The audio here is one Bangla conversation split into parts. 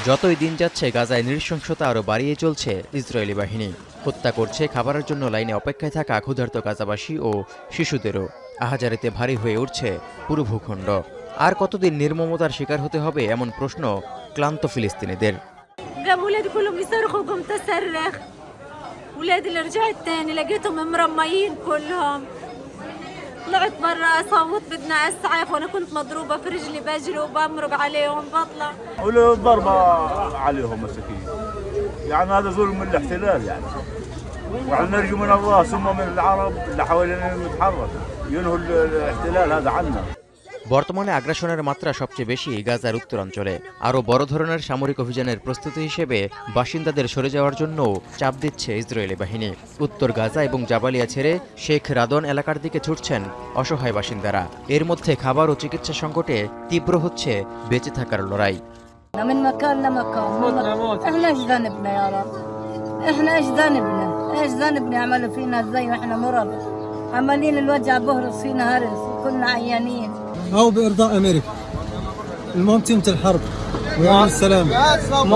যতই দিন যাচ্ছে গাজায় নৃশংসতা আরও বাড়িয়ে চলছে ইসরায়েলি বাহিনী। হত্যা করছে খাবারের জন্য লাইনে অপেক্ষায় থাকা ক্ষুধার্ত গাজাবাসী ও শিশুদেরও। আহাজারিতে ভারী হয়ে উঠছে পুরো ভূখণ্ড। আর কতদিন নির্মমতার শিকার হতে হবে এমন প্রশ্ন ক্লান্ত ফিলিস্তিনিদের। ولادي اللي رجعت تاني لقيتهم مرميين كلهم. طلعت برا اصوت بدنا اسعاف وانا كنت مضروبه في رجلي بجري وبمرق عليهم بطلع. والضربه عليهم مساكين. يعني هذا ظلم من الاحتلال يعني. وعلى نرجو من الله ثم من العرب اللي حوالينا نتحرك ينهوا الاحتلال هذا عنا. বর্তমানে আগ্রাসনের মাত্রা সবচেয়ে বেশি গাজার উত্তরাঞ্চলে। আরও বড় ধরনের সামরিক অভিযানের প্রস্তুতি হিসেবে বাসিন্দাদের সরে যাওয়ার জন্য চাপ দিচ্ছে ইসরায়েলি বাহিনী। উত্তর গাজা এবং জাবালিয়া ছেড়ে শেখ রাদন এলাকার দিকে ছুটছেন অসহায় বাসিন্দারা। এর মধ্যে খাবার ও চিকিৎসা সংকটে তীব্র হচ্ছে বেঁচে থাকার লড়াই। أو بإرضاء أمريكا المهم تنتهي الحرب ويعمل السلام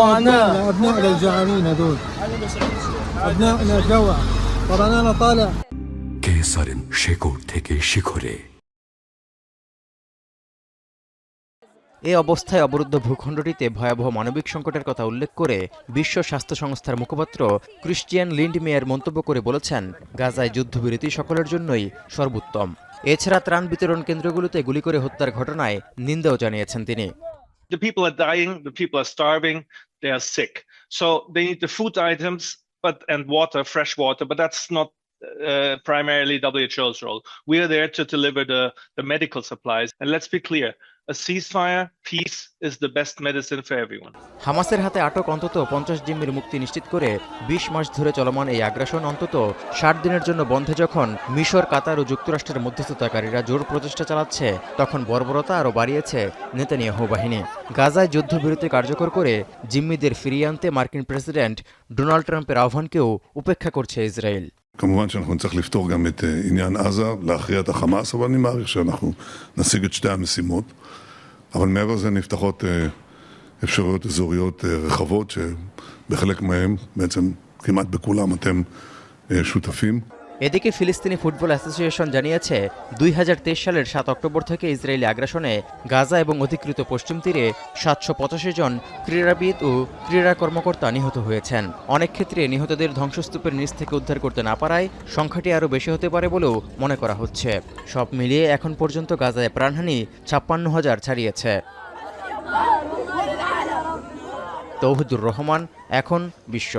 معنا أبنائنا الجوعانين هذول أبنائنا جوع طبعا أنا طالع কেসারেন শেকড় থেকে শিখরে। এ অবস্থায় অবরুদ্ধ ভূখণ্ডটিতে ভয়াবহ মানবিক সংকটের কথা উল্লেখ করে বিশ্ব স্বাস্থ্য সংস্থার মুখপাত্র ক্রিশ্চিয়ান লিন্ডমেয়ার মন্তব্য করে বলেছেন, গাজায় যুদ্ধবিরতি সকলের জন্যই সর্বোত্তম। এছাড়া ত্রাণ বিতরণ কেন্দ্রগুলোতে গুলি করে হত্যার ঘটনায় নিন্দাও জানিয়েছেন তিনি। The people are dying, the people are starving, they are sick. So they need the food items and water, fresh water, but that's not primarily WHO's role. We are there to deliver the medical supplies. And let's be clear, a ceasefire, peace is the best medicine for everyone. হামাসের হাতে আটক অন্তত 50 জিম্মির মুক্তি নিশ্চিত করে 20 মাস ধরে চলমান এই আগ্রাসন অন্তত 60 দিনের জন্য বন্ধে যখন মিশর, কাতার ও যুক্তরাষ্ট্রের মধ্যস্থতাকারীরা জোর প্রচেষ্টা চালাচ্ছে, তখন বর্বরতা আরও বাড়িয়েছে নেতানিয়াহু বাহিনী। গাজায় যুদ্ধবিরতি কার্যকর করে জিম্মিদের ফিরিয়ে আনতে মার্কিন প্রেসিডেন্ট ডোনাল্ড ট্রাম্পের আহ্বানকেও উপেক্ষা করছে ইসরায়েল। כמובן שאנחנו נצטרך לפתור גם את עניין עזה, להכריע את החמאס, אבל אני מעריך שאנחנו נשיג את שתי המשימות. אבל מעבר לזה נפתחות אפשרויות אזוריות רחבות, שבחלק מהם, בעצם כמעט בכולם אתם שותפים. এদিকে ফিলিস্তিনি ফুটবল অ্যাসোসিয়েশন জানিয়েছে 2023 সালের 7 অক্টোবর থেকে ইসরায়েলি আগ্রাসনে গাজা এবং অধিকৃত পশ্চিম তীরে 785 জন ক্রীড়াবিদ ও ক্রীড়া কর্মকর্তা নিহত হয়েছেন। অনেক ক্ষেত্রে নিহতদের ধ্বংসস্তূপের নিচ থেকে উদ্ধার করতে না পারায় সংখ্যাটি আরও বেশি হতে পারে বলেও মনে করা হচ্ছে। সব মিলিয়ে এখন পর্যন্ত গাজায় প্রাণহানি 56,000 ছাড়িয়েছে। তৌহিদুর রহমান, এখন বিশ্ব।